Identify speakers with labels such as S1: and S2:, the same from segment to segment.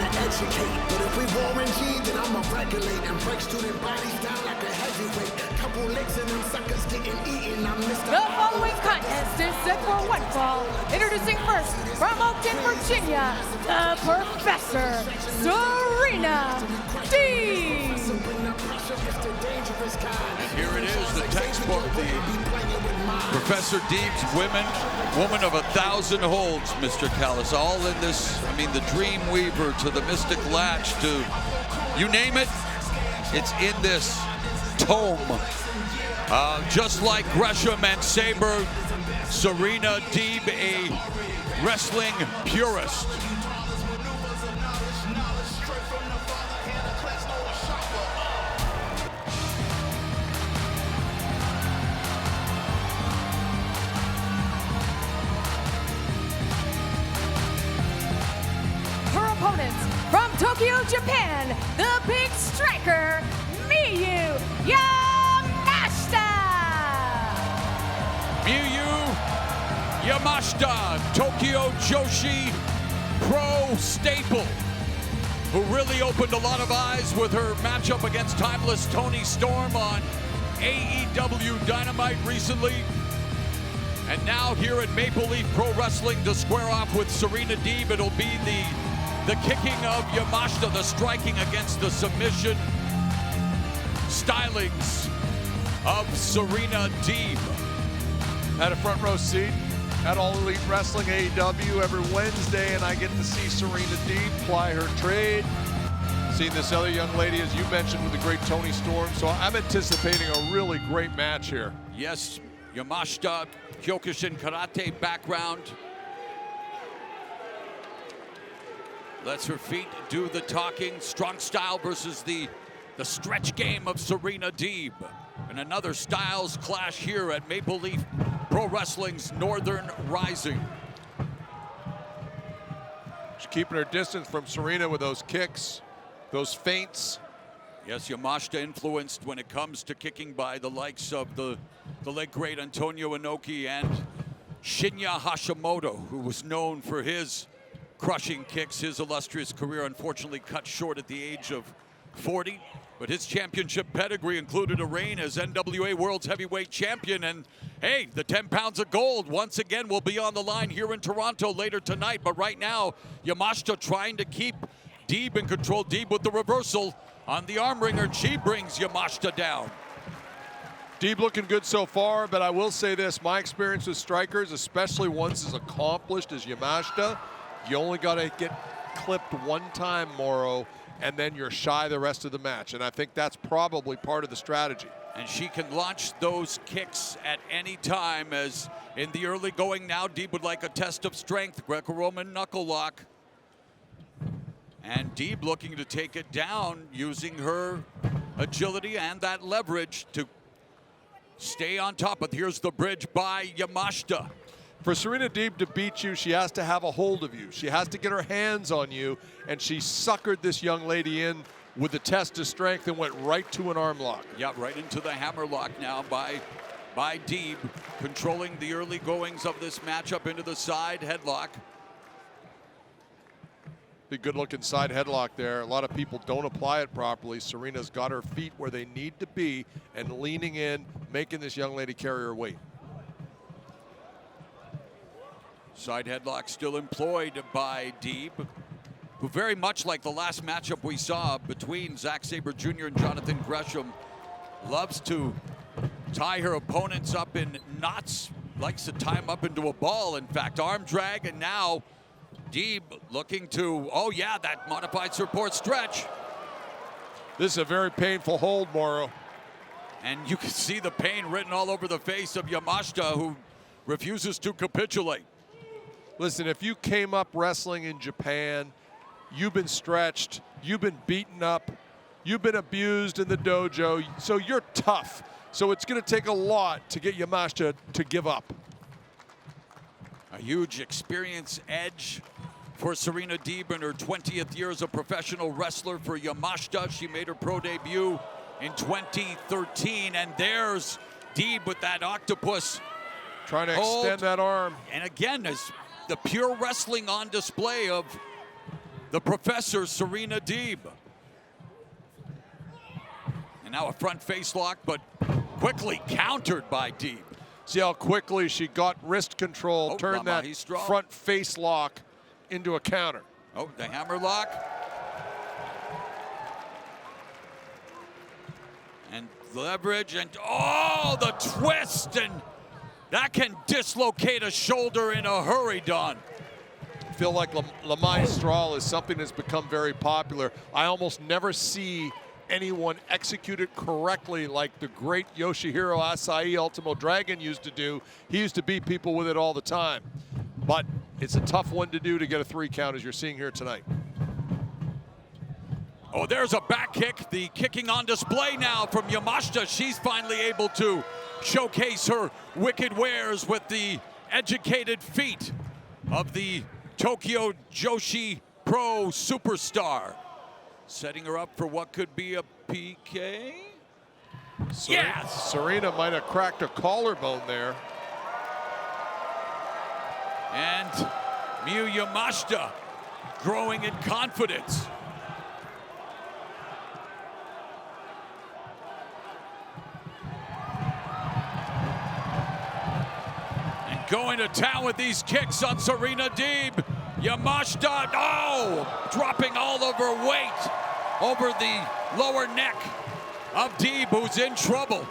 S1: to educate. But if we Warren G, then I'ma regulate and break student bodies down like a heavyweight. Couple legs and them suckers getting eaten. I'm Mr.
S2: The following contest is set for one fall. Introducing first, from Oakton, Virginia, the Professor, Serena Deeb.
S3: And here it is, the textbook, the Professor Deeb's woman of 1,000 holds, Mr. Callis. All in this, I mean, the Dream Weaver to the Mystic Latch to, you name it, it's in this tome. Just like Gresham and Sabre, Serena Deeb, a wrestling purist.
S2: Opponents from Tokyo, Japan, the big striker, Miyu Yamashita.
S3: Miyu Yamashita, Tokyo Joshi Pro staple, who really opened a lot of eyes with her matchup against timeless Toni Storm on AEW Dynamite recently. And now here at Maple Leaf Pro Wrestling to square off with Serena Deeb, it'll be the kicking of Yamashita, the striking against the submission stylings of Serena Deeb.
S4: Had a front row seat at All Elite Wrestling AEW every Wednesday, and I get to see Serena Deeb ply her trade. Seen this other young lady, as you mentioned, with the great Toni Storm, so I'm anticipating a really great match here.
S3: Yes, Yamashita, Kyokushin karate background. Lets her feet do the talking. Strong style versus the stretch game of Serena Deeb. And another styles clash here at Maple Leaf Pro Wrestling's Northern Rising.
S4: She's keeping her distance from Serena with those kicks, those feints.
S3: Yes, Yamashita influenced when it comes to kicking by the likes of the late great Antonio Inoki and Shinya Hashimoto, who was known for his crushing kicks. His illustrious career unfortunately cut short at the age of 40, but his championship pedigree included a reign as NWA World's Heavyweight Champion. And hey, the 10 pounds of gold once again will be on the line here in Toronto later tonight. But right now, Yamashita trying to keep Deeb in control. Deeb with the reversal on the arm wringer. She brings Yamashita down.
S4: Deeb looking good so far, but I will say this, my experience with strikers, especially ones as accomplished as Yamashita, you only got to get clipped one time, Morrow, and then you're shy the rest of the match. And I think that's probably part of the strategy.
S3: And she can launch those kicks at any time, as in the early going now, Deeb would like a test of strength. Greco-Roman knuckle lock. And Deeb looking to take it down using her agility and that leverage to stay on top. But here's the bridge by Yamashita.
S4: For Serena Deeb to beat you, she has to have a hold of you. She has to get her hands on you, and she suckered this young lady in with the test of strength and went right to an arm lock.
S3: Yeah, right into the hammer lock now by Deeb, controlling the early goings of this matchup into the side headlock.
S4: Big good looking side headlock there. A lot of people don't apply it properly. Serena's got her feet where they need to be and leaning in, making this young lady carry her weight.
S3: Side headlock still employed by Deeb, who very much like the last matchup we saw between Zack Sabre Jr. and Jonathan Gresham, loves to tie her opponents up in knots, likes to tie them up into a ball. In fact, arm drag, and now Deeb looking to, oh yeah, that modified support stretch.
S4: This is a very painful hold, Morrow.
S3: And you can see the pain written all over the face of Yamashita, who refuses to capitulate.
S4: Listen, if you came up wrestling in Japan, you've been stretched, you've been beaten up, you've been abused in the dojo, so you're tough. So it's going to take a lot to get Yamashita to give up.
S3: A huge experience edge for Serena Deeb in her 20th year as a professional wrestler. For Yamashita, she made her pro debut in 2013, and there's Deeb with that octopus
S4: trying to
S3: hold.
S4: Extend that arm.
S3: And again, as the pure wrestling on display of the professor, Serena Deeb. And now a front face lock, but quickly countered by Deeb.
S4: See how quickly she got wrist control,
S3: Oh,
S4: turned that
S3: Yamashita.
S4: front face lock into a counter.
S3: Oh, the hammer lock. And leverage, and oh, the twist, and that can dislocate a shoulder in a hurry, Don.
S4: I feel like La Maestral is something that's become very popular. I almost never see anyone execute it correctly like the great Yoshihiro Asai Ultimo Dragon used to do. He used to beat people with it all the time. But it's a tough one to do to get a 3 count, as you're seeing here tonight.
S3: Oh, there's a back kick. The kicking on display now from Yamashita. She's finally able to showcase her wicked wares with the educated feet of the Tokyo Joshi Pro superstar. Setting her up for what could be a PK. Yes!
S4: Serena might have cracked a collarbone there.
S3: And Miyu Yamashita growing in confidence. And going to town with these kicks on Serena Deeb. Yamashita, oh, dropping all of her weight over the lower neck of Deeb, who's in trouble.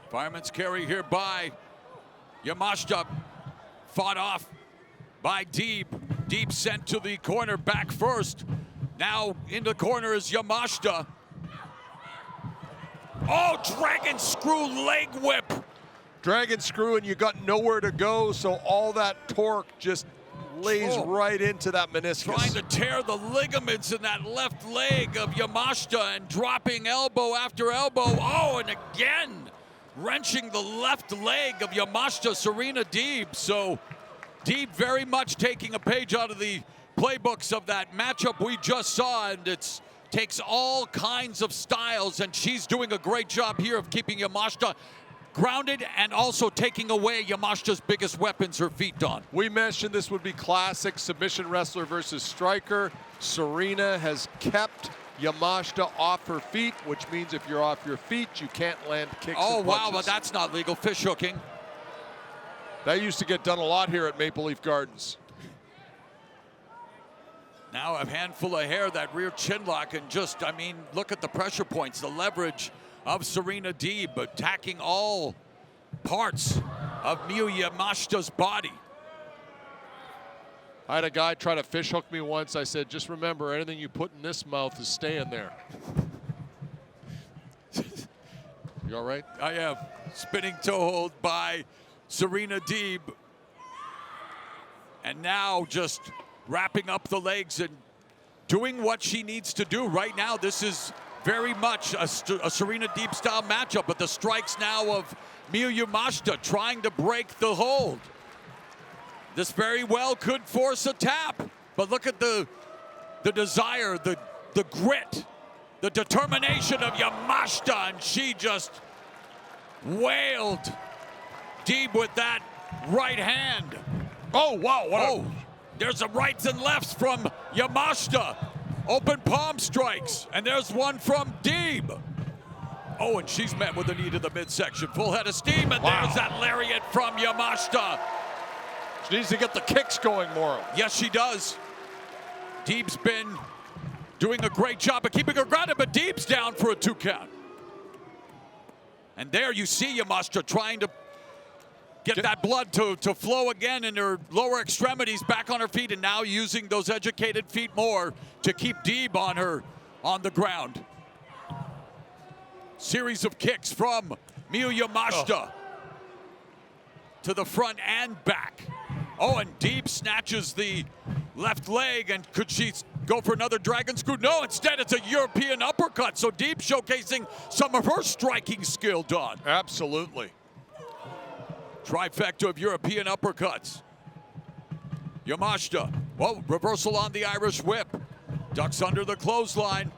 S3: Fireman's carry here by Yamashita, fought off by Deeb. Deeb sent to the corner, back first. Now in the corner is Yamashita. Oh, dragon screw leg whip.
S4: Dragon screw, and you got nowhere to go, so all that torque just lays right into that meniscus.
S3: Trying to tear the ligaments in that left leg of Yamashita and dropping elbow after elbow. Oh, and again, wrenching the left leg of Yamashita, Serena Deeb. So Deeb very much taking a page out of the playbooks of that matchup we just saw, and it's takes all kinds of styles, and she's doing a great job here of keeping Yamashita grounded and also taking away Yamashita's biggest weapons, her feet, Don.
S4: We mentioned this would be classic submission wrestler versus striker. Serena has kept Yamashita off her feet, which means if you're off your feet, you can't land kicks
S3: Oh,
S4: and
S3: wow,
S4: punches.
S3: but that's not legal. Fish hooking.
S4: That used to get done a lot here at Maple Leaf Gardens.
S3: Now a handful of hair, that rear chin lock, and just, I mean, look at the pressure points, the leverage of Serena Deeb, attacking all parts of Miyu Yamashita's body.
S4: I had a guy try to fish hook me once. I said, just remember, anything you put in this mouth is staying there. You all right?
S3: I am. Spinning toe hold by Serena Deeb. And now just wrapping up the legs and doing what she needs to do right now. This is very much a Serena Deeb style matchup, but the strikes now of Miyu Yamashita trying to break the hold. This very well could force a tap, but look at the desire, the grit, the determination of Yamashita, and she just wailed Deeb with that right hand.
S4: Oh, wow.
S3: There's the rights and lefts from Yamashita. Open palm strikes, and there's one from Deeb. Oh, and she's met with a knee to the midsection. Full head of steam, and there's that lariat from Yamashita.
S4: She needs to get the kicks going more.
S3: Yes, she does. Deeb's been doing a great job of keeping her grounded, but Deeb's down for a 2 count. And there you see Yamashita trying to get that blood to flow again in her lower extremities, back on her feet, and now using those educated feet more to keep Deeb on the ground. Series of kicks from Miyu Yamashita to the front and back. Oh, and Deeb snatches the left leg, and could she go for another dragon screw? No, instead it's a European uppercut, so Deeb showcasing some of her striking skill, Don.
S4: Absolutely.
S3: Trifecta of European uppercuts. Yamashita, well, reversal on the Irish whip. Ducks under the clothesline.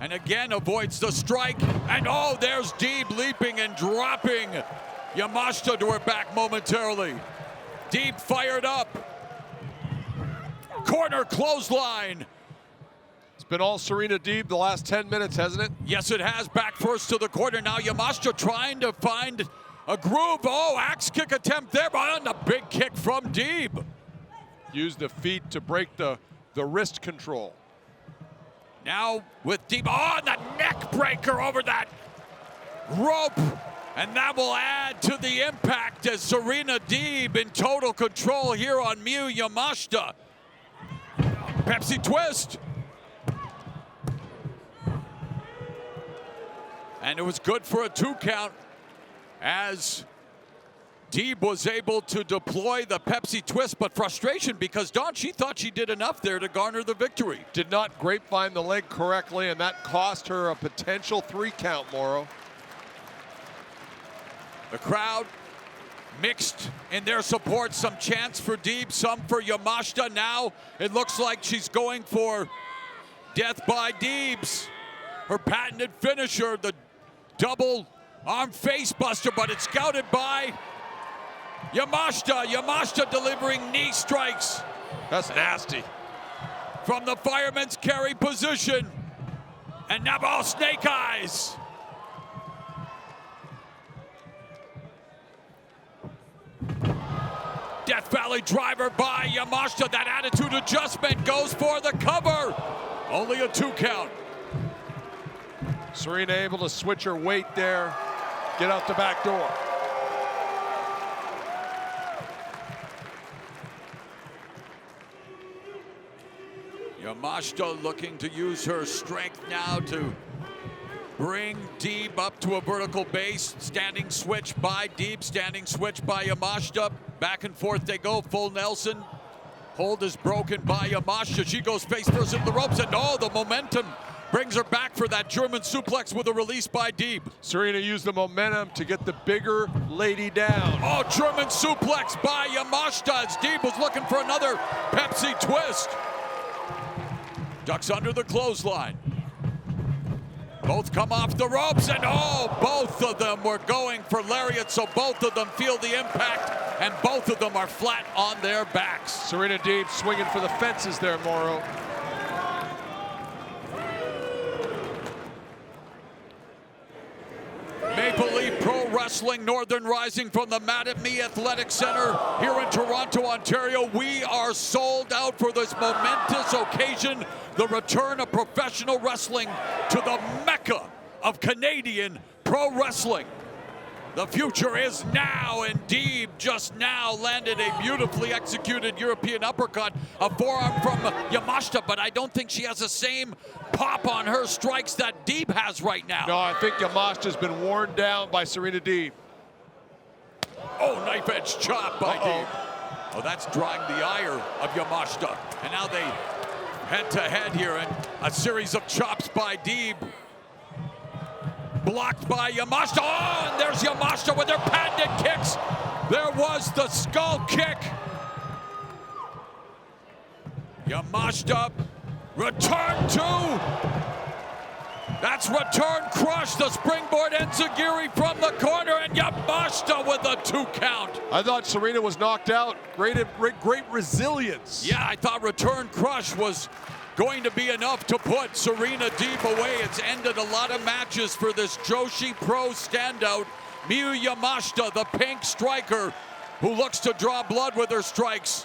S3: And again avoids the strike. And oh, there's Deeb leaping and dropping Yamashita to her back momentarily. Deeb fired up. Corner clothesline.
S4: It's been all Serena Deeb the last 10 minutes, hasn't it?
S3: Yes, it has. Back first to the corner. Now Yamashita trying to find a groove. Oh, axe kick attempt there, but on the big kick from Deeb.
S4: Use the feet to break the wrist control.
S3: Now with Deeb, oh, and the neck breaker over that rope. And that will add to the impact as Serena Deeb in total control here on Miyu Yamashita. Pepsi twist. And it was good for a 2 count as Deeb was able to deploy the Pepsi twist, but frustration because Dawn, she thought she did enough there to garner the victory.
S4: Did not grapevine the leg correctly, and that cost her a potential 3 count, Morrow.
S3: The crowd mixed in their support. Some chants for Deeb, some for Yamashita. Now it looks like she's going for death by Deeb's. Her patented finisher, the double arm face buster, but it's scouted by Yamashita. Yamashita delivering knee strikes.
S4: That's nasty.
S3: From the fireman's carry position. And now, oh, snake eyes. Death Valley driver by Yamashita. That attitude adjustment goes for the cover. Only a 2 count.
S4: Serena able to switch her weight there, get out the back door.
S3: Yamashita looking to use her strength now to bring Deeb up to a vertical base. Standing switch by Deeb, standing switch by Yamashita. Back and forth they go, full Nelson. Hold is broken by Yamashita. She goes face first into the ropes, and oh, the momentum brings her back for that German suplex with a release by Deeb.
S4: Serena used the momentum to get the bigger lady down.
S3: Oh, German suplex by Yamashita as Deeb was looking for another Pepsi twist. Ducks under the clothesline. Both come off the ropes, and oh, both of them were going for lariat, so both of them feel the impact, and both of them are flat on their backs.
S4: Serena Deeb swinging for the fences there, Morrow.
S3: Maple Leaf Pro Wrestling, Northern Rising from the Mad at Me Athletic Center here in Toronto, Ontario. We are sold out for this momentous occasion, the return of professional wrestling to the Mecca of Canadian pro wrestling. The future is now, and Deeb just now landed a beautifully executed European uppercut, a forearm from Yamashita, but I don't think she has the same pop on her strikes that Deeb has right now.
S4: No, I think Yamashita's been worn down by Serena Deeb.
S3: Oh, knife edge chop by Deeb. Oh, that's drawing the ire of Yamashita. And now they head to head here, and a series of chops by Deeb. Blocked by Yamashita. Oh, and there's Yamashita with her patented kicks. There was the skull kick. Yamashita return 2. That's return crush. The springboard enziguri from the corner, and Yamashita with a 2 count.
S4: I thought Serena was knocked out. Great resilience.
S3: Yeah, I thought return crush was going to be enough to put Serena Deeb away. It's ended a lot of matches for this Joshi Pro standout, Miyu Yamashita, the pink striker, who looks to draw blood with her strikes.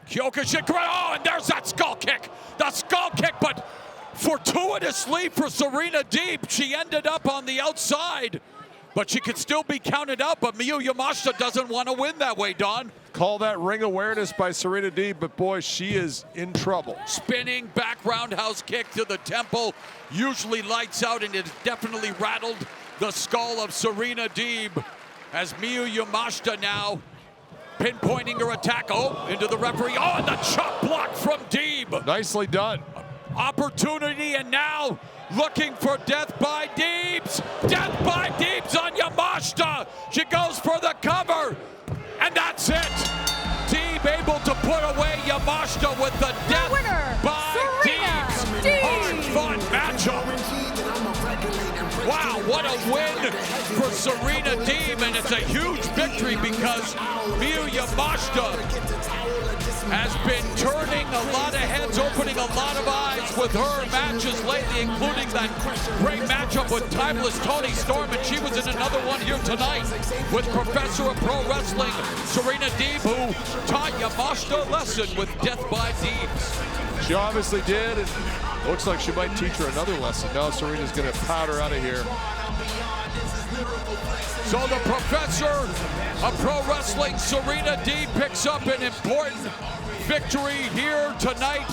S3: Kyokushin, oh, and there's that skull kick. The skull kick, but fortuitously for Serena Deeb, she ended up on the outside. But she could still be counted out, but Miyu Yamashita doesn't want to win that way, Don.
S4: Call that ring awareness by Serena Deeb, but boy, she is in trouble.
S3: Spinning back roundhouse kick to the temple, usually lights out, and it definitely rattled the skull of Serena Deeb as Miyu Yamashita now pinpointing her attack. Oh, into the referee. Oh, and the chop block from Deeb.
S4: Nicely done.
S3: Opportunity, and now looking for death by Deebs. Death by Deebs on Yamashita. She goes for the cover, and that's it. Deeb able to put away Yamashita with the death by Deebs. Hard-fought matchup. Wow. win for Serena Deeb, and it's a huge victory because Miyu Yamashita has been turning a lot of heads, opening a lot of eyes with her matches lately, including that great matchup with Timeless Toni Storm, and she was in another one here tonight with Professor of Pro Wrestling, Serena Deeb, who taught Yamashita a lesson with Death by Deebs.
S4: She obviously did, and looks like she might teach her another lesson. Now Serena's going to powder out of here.
S3: So the Professor of Pro Wrestling, Serena Deeb, picks up an important victory here tonight